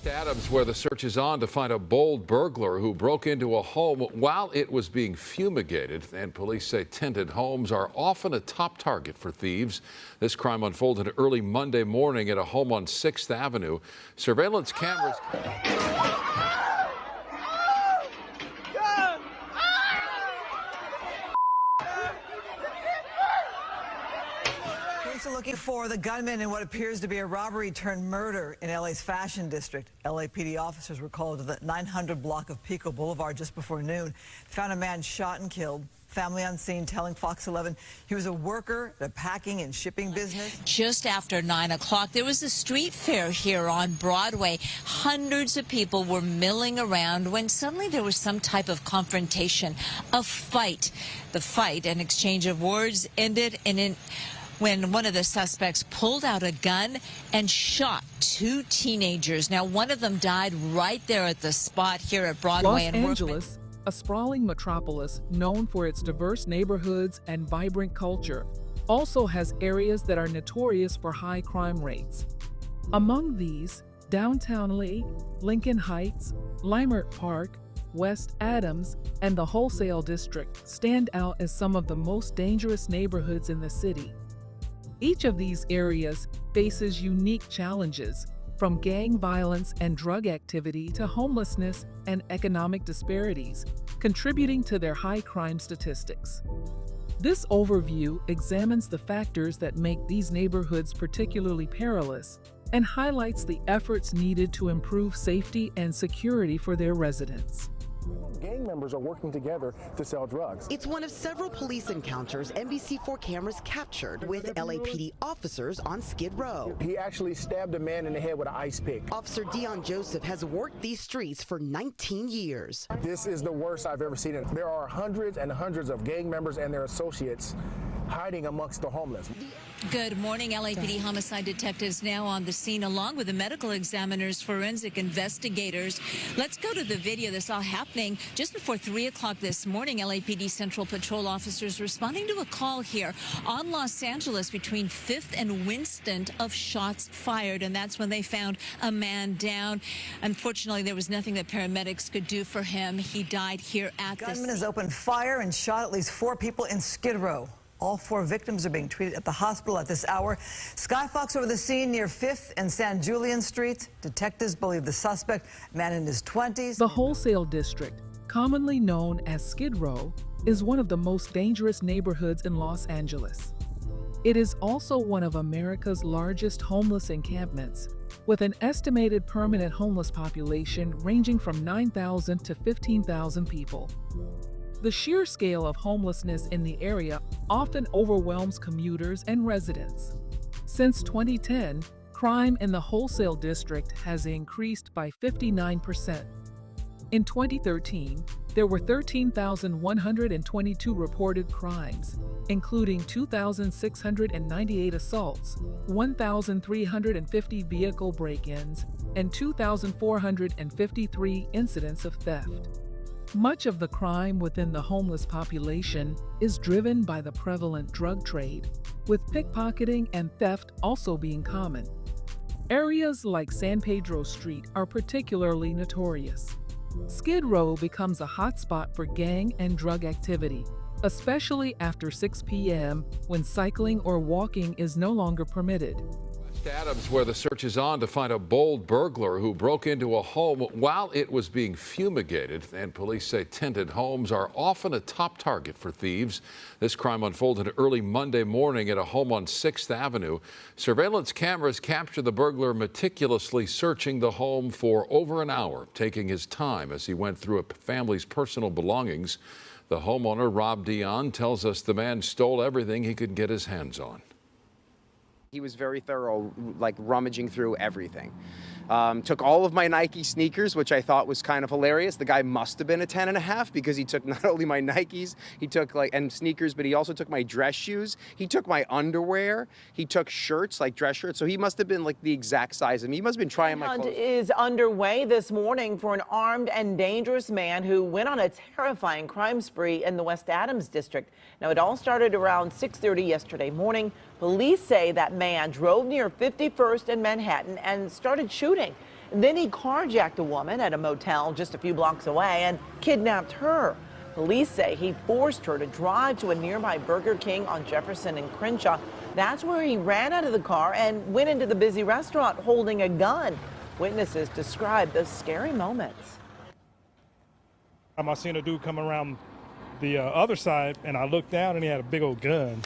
Adams, where the search is on to find a bold burglar who broke into a home while it was being fumigated. And police say tented homes are often a top target for thieves. This crime unfolded early Monday morning at a home on 6th Avenue. Surveillance cameras. Police are looking for the gunman in what appears to be a robbery turned murder in LA's Fashion District. LAPD officers were called to the 900 block of Pico Boulevard just before noon. They found a man shot and killed. Family on scene telling Fox 11 he was a worker at a packing and shipping business. Just after 9 o'clock, there was a street fair here on Broadway. Hundreds of people were milling around when suddenly there was some type of confrontation, a fight. The fight, an exchange of words, ended when one of the suspects pulled out a gun and shot two teenagers. Now, one of them died right there at the spot here at Broadway. Los Angeles, a sprawling metropolis known for its diverse neighborhoods and vibrant culture, also has areas that are notorious for high crime rates. Among these, downtown Lee, Lincoln Heights, Leimert Park, West Adams, and the Wholesale District stand out as some of the most dangerous neighborhoods in the city. Each of these areas faces unique challenges, from gang violence and drug activity to homelessness and economic disparities, contributing to their high crime statistics. This overview examines the factors that make these neighborhoods particularly perilous and highlights the efforts needed to improve safety and security for their residents. Gang members are working together to sell drugs. It's one of several police encounters NBC4 cameras captured with LAPD officers on Skid Row. He actually stabbed a man in the head with an ice pick. Officer Dion Joseph has worked these streets for 19 years. This is the worst I've ever seen it. There are hundreds and hundreds of gang members and their associates hiding amongst the homeless. Good morning. LAPD homicide detectives now on the scene along with the medical examiners, forensic investigators. Let's go to the video. This all happening just before 3 o'clock this morning. LAPD Central Patrol officers responding to a call here on Los Angeles between 5th and Winston of shots fired, and that's when they found a man down. Unfortunately, there was nothing that paramedics could do for him. He died here at the scene. Gunman has opened fire and shot at least 4 people in Skid Row. All 4 victims are being treated at the hospital at this hour. Sky Fox over the scene near 5th and San Julian Street. Detectives believe the suspect, a man in his 20s. The Wholesale District, commonly known as Skid Row, is one of the most dangerous neighborhoods in Los Angeles. It is also one of America's largest homeless encampments, with an estimated permanent homeless population ranging from 9,000 to 15,000 people. The sheer scale of homelessness in the area often overwhelms commuters and residents. Since 2010, crime in the Wholesale District has increased by 59%. In 2013, there were 13,122 reported crimes, including 2,698 assaults, 1,350 vehicle break-ins, and 2,453 incidents of theft. Much of the crime within the homeless population is driven by the prevalent drug trade, with pickpocketing and theft also being common. Areas like San Pedro Street are particularly notorious. Skid Row becomes a hotspot for gang and drug activity, especially after 6 p.m. when cycling or walking is no longer permitted. Adams, where the search is on to find a bold burglar who broke into a home while it was being fumigated. And police say tented homes are often a top target for thieves. This crime unfolded early Monday morning at a home on 6th Avenue. Surveillance cameras capture the burglar meticulously searching the home for over an hour, taking his time as he went through a family's personal belongings. The homeowner, Rob Dion, tells us the man stole everything he could get his hands on. He was very thorough, like rummaging through everything. Took all of my Nike sneakers, which I thought was kind of hilarious. The guy must have been a 10 and a half because he took not only my Nikes, he took and sneakers, but he also took my dress shoes. He took my underwear. He took shirts, like dress shirts. So he must have been like the exact size of me. He must have been trying my clothes. Hunt is underway this morning for an armed and dangerous man who went on a terrifying crime spree in the West Adams district. Now, it all started around 6:30 yesterday morning. Police say that man drove near 51st and Manhattan and started shooting. Then he carjacked a woman at a motel just a few blocks away and kidnapped her. Police say he forced her to drive to a nearby Burger King on Jefferson and Crenshaw. That's where he ran out of the car and went into the busy restaurant holding a gun. Witnesses describe those scary moments. I seen a dude come around the other side, and I looked down, and he had a big old gun.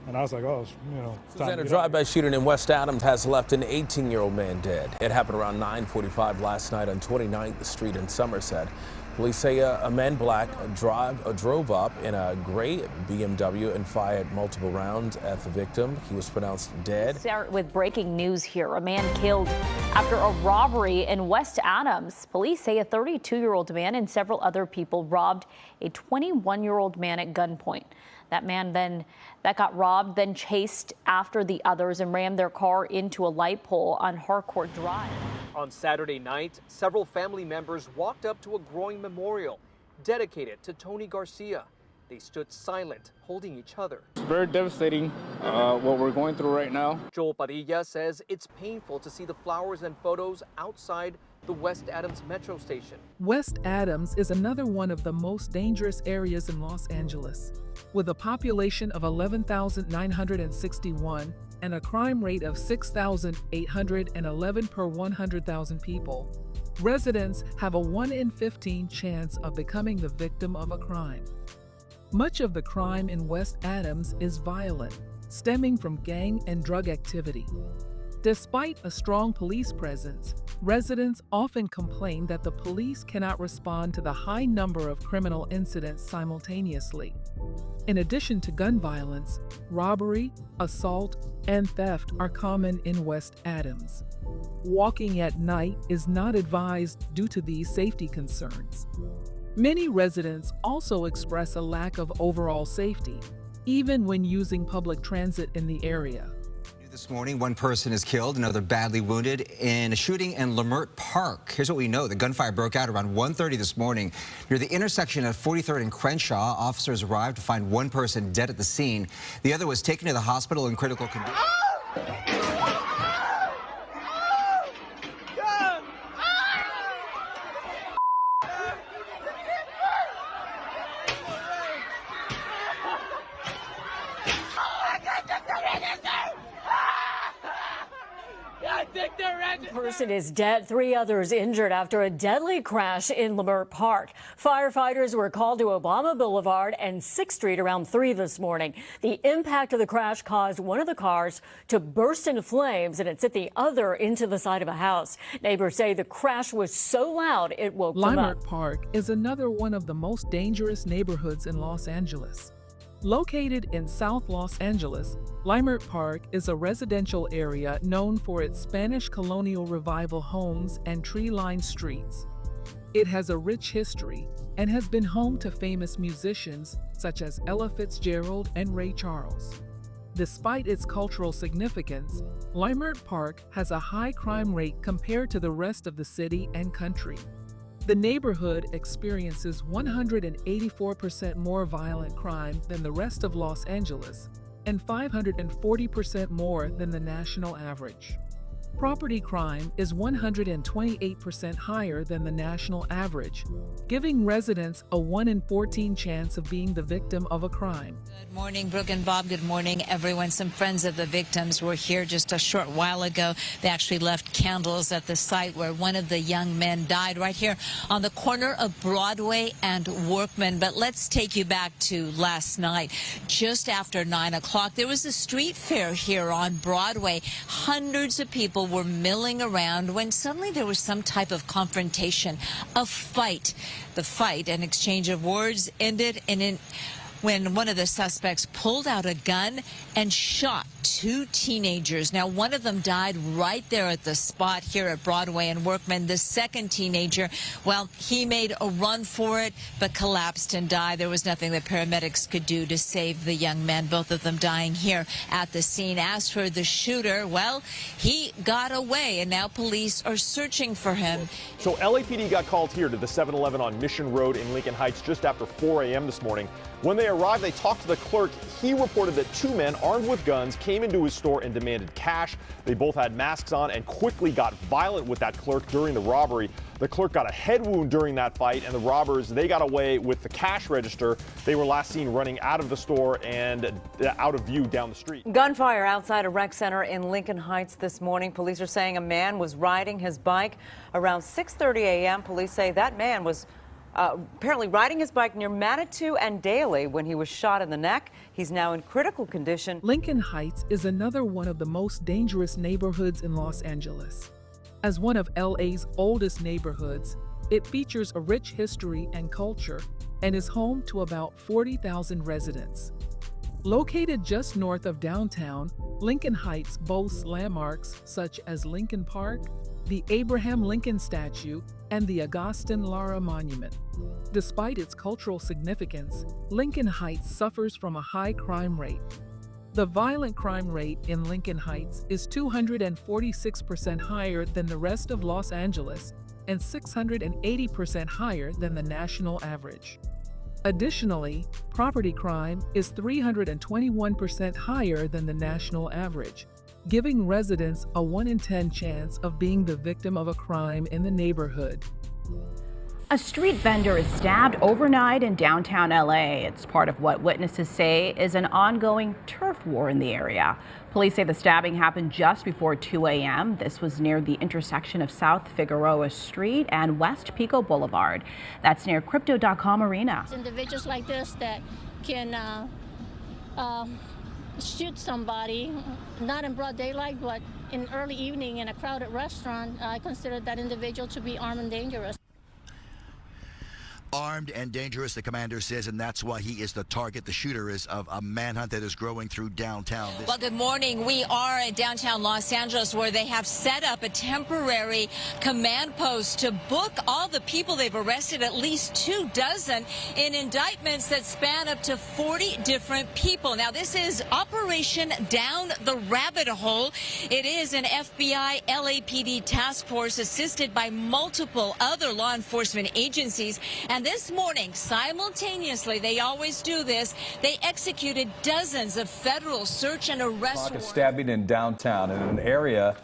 And I was like, oh, you know. A drive-by shooting in West Adams has left an 18-year-old man dead. It happened around 9:45 last night on 29th Street in Somerset. Police say a man in black drove up in a gray BMW and fired multiple rounds at the victim. He was pronounced dead. Start with breaking news here. A man killed after a robbery in West Adams. Police say a 32-year-old man and several other people robbed a 21-year-old man at gunpoint. That man that got robbed then chased after the others and rammed their car into a light pole on Harcourt Drive. On Saturday night, several family members walked up to a growing memorial dedicated to Tony Garcia. They stood silent, holding each other. It's very devastating what we're going through right now. Joel Padilla says it's painful to see the flowers and photos outside the West Adams Metro Station. West Adams is another one of the most dangerous areas in Los Angeles. With a population of 11,961 and a crime rate of 6,811 per 100,000 people, residents have a 1 in 15 chance of becoming the victim of a crime. Much of the crime in West Adams is violent, stemming from gang and drug activity. Despite a strong police presence, residents often complain that the police cannot respond to the high number of criminal incidents simultaneously. In addition to gun violence, robbery, assault, and theft are common in West Adams. Walking at night is not advised due to these safety concerns. Many residents also express a lack of overall safety, even when using public transit in the area. This morning, one person is killed, another badly wounded in a shooting in Leimert Park. Here's what we know. The gunfire broke out around 1:30 this morning near the intersection of 43rd and Crenshaw. Officers arrived to find one person dead at the scene. The other was taken to the hospital in critical condition. One person is dead, 3 others injured after a deadly crash in Leimert Park. Firefighters were called to Obama Boulevard and 6th Street around 3 this morning. The impact of the crash caused one of the cars to burst into flames, and it sent the other into the side of a house. Neighbors say the crash was so loud it woke them up. Leimert Park is another one of the most dangerous neighborhoods in Los Angeles. Located in South Los Angeles, Leimert Park is a residential area known for its Spanish colonial revival homes and tree-lined streets. It has a rich history and has been home to famous musicians such as Ella Fitzgerald and Ray Charles. Despite its cultural significance, Leimert Park has a high crime rate compared to the rest of the city and country. The neighborhood experiences 184% more violent crime than the rest of Los Angeles and 540% more than the national average. Property crime is 128% higher than the national average, giving residents a 1 in 14 chance of being the victim of a crime. Good morning, Brooke and Bob. Good morning, everyone. Some friends of the victims were here just a short while ago. They actually left candles at the site where one of the young men died, right here on the corner of Broadway and Workman. But let's take you back to last night. Just after 9 o'clock, there was a street fair here on Broadway. Hundreds of people were milling around when suddenly there was some type of confrontation, a fight. The fight, an exchange of words, ended when one of the suspects pulled out a gun and shot 2 teenagers. Now, one of them died right there at the spot here at Broadway and Workman. The second teenager, well, he made a run for it, but collapsed and died. There was nothing that paramedics could do to save the young men, both of them dying here at the scene. As for the shooter, well, he got away, and now police are searching for him. So LAPD got called here to the 7-Eleven on Mission Road in Lincoln Heights just after 4 a.m. this morning. When they arrived, they talked to the clerk. He reported that two men armed with guns came into his store and demanded cash. They both had masks on and quickly got violent with that clerk during the robbery. The clerk got a head wound during that fight, and the robbers, they got away with the cash register. They were last seen running out of the store and out of view down the street. Gunfire outside a rec center in Lincoln Heights this morning. Police are saying a man was riding his bike around 6:30 a.m. Police say that man was apparently riding his bike near Manitou and Daly when he was shot in the neck. He's now in critical condition. Lincoln Heights is another one of the most dangerous neighborhoods in Los Angeles. As one of LA's oldest neighborhoods, it features a rich history and culture and is home to about 40,000 residents. Located just north of downtown, Lincoln Heights boasts landmarks such as Leimert Park, the Abraham Lincoln statue, and the Augustin Lara Monument. Despite its cultural significance, Lincoln Heights suffers from a high crime rate. The violent crime rate in Lincoln Heights is 246% higher than the rest of Los Angeles and 680% higher than the national average. Additionally, property crime is 321% higher than the national average, giving residents a 1 in 10 chance of being the victim of a crime in the neighborhood. A street vendor is stabbed overnight in downtown LA. It's part of what witnesses say is an ongoing turf war in the area. Police say the stabbing happened just before 2 a.m. This was near the intersection of South Figueroa Street and West Pico Boulevard. That's near Crypto.com Arena. It's individuals like this that can shoot somebody, not in broad daylight, but in early evening in a crowded restaurant. I consider that individual to be armed and dangerous. Armed and dangerous, the commander says, and that's why he is the target. The shooter is of a manhunt that is growing through downtown. Well, good morning. We are in downtown Los Angeles, where they have set up a temporary command post to book all the people they've arrested, at least 24, in indictments that span up to 40 different people. Now, this is Operation Down the Rabbit Hole. It is an FBI LAPD task force assisted by multiple other law enforcement agencies. And this morning, simultaneously, they always do this, they executed dozens of federal search and arrest warrants. A stabbing in downtown in an area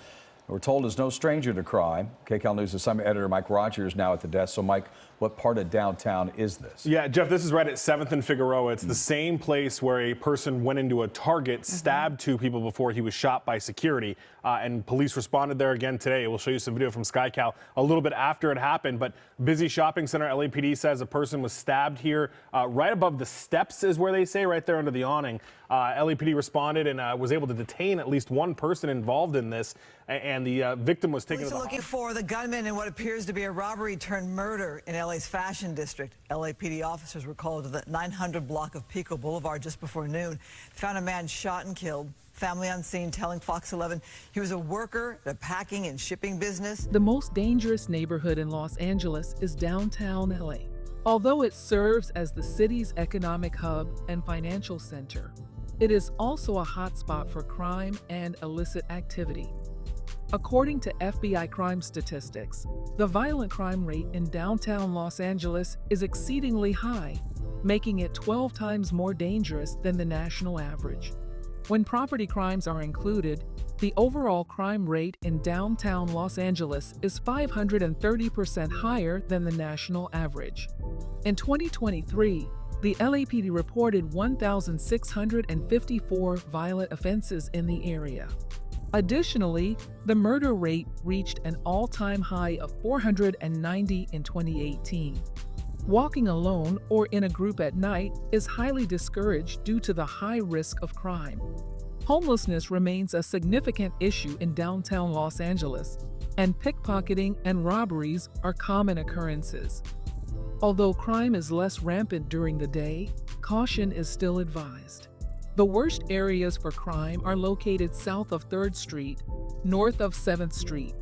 we're told is no stranger to crime. KCAL News assignment editor Mike Rogers now at the desk. So, Mike, what part of downtown is this? Yeah, Jeff, this is right at 7th and Figueroa. It's the same place where a person went into a Target, stabbed two people before he was shot by security. And police responded there again today. We'll show you some video from SkyCal a little bit after it happened. But busy shopping center, LAPD says a person was stabbed here right above the steps is where they say, right there under the awning. LAPD responded and was able to detain at least one person involved in this. And the victim was taken to the looking for the gunman in what appears to be a robbery turned murder in LA's Fashion District. LAPD officers were called to the 900 block of Pico Boulevard just before noon. They found a man shot and killed. Family on scene telling Fox 11 he was a worker at a packing and shipping business. The most dangerous neighborhood in Los Angeles is downtown LA. Although it serves as the city's economic hub and financial center, it is also a hotspot for crime and illicit activity. According to FBI crime statistics, the violent crime rate in downtown Los Angeles is exceedingly high, making it 12 times more dangerous than the national average. When property crimes are included, the overall crime rate in downtown Los Angeles is 530% higher than the national average. In 2023, the LAPD reported 1,654 violent offenses in the area. Additionally, the murder rate reached an all-time high of 490 in 2018. Walking alone or in a group at night is highly discouraged due to the high risk of crime. Homelessness remains a significant issue in downtown Los Angeles, and pickpocketing and robberies are common occurrences. Although crime is less rampant during the day, caution is still advised. The worst areas for crime are located south of 3rd Street, north of 7th Street,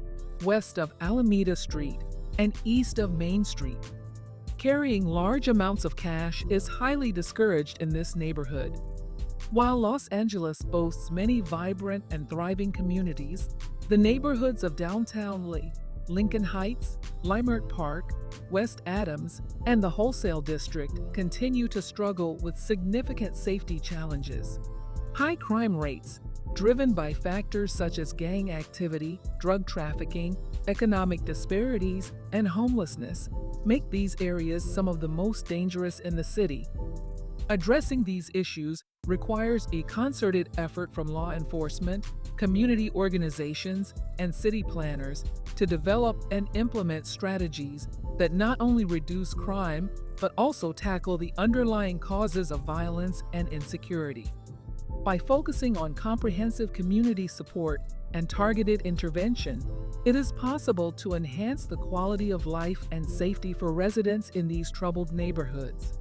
west of Alameda Street, and east of Main Street. Carrying large amounts of cash is highly discouraged in this neighborhood. While Los Angeles boasts many vibrant and thriving communities, the neighborhoods of downtown LA Lincoln Heights, Leimert Park, West Adams, and the Wholesale District continue to struggle with significant safety challenges. High crime rates, driven by factors such as gang activity, drug trafficking, economic disparities, and homelessness, make these areas some of the most dangerous in the city. Addressing these issues requires a concerted effort from law enforcement, community organizations, and city planners to develop and implement strategies that not only reduce crime, but also tackle the underlying causes of violence and insecurity. By focusing on comprehensive community support and targeted intervention, it is possible to enhance the quality of life and safety for residents in these troubled neighborhoods.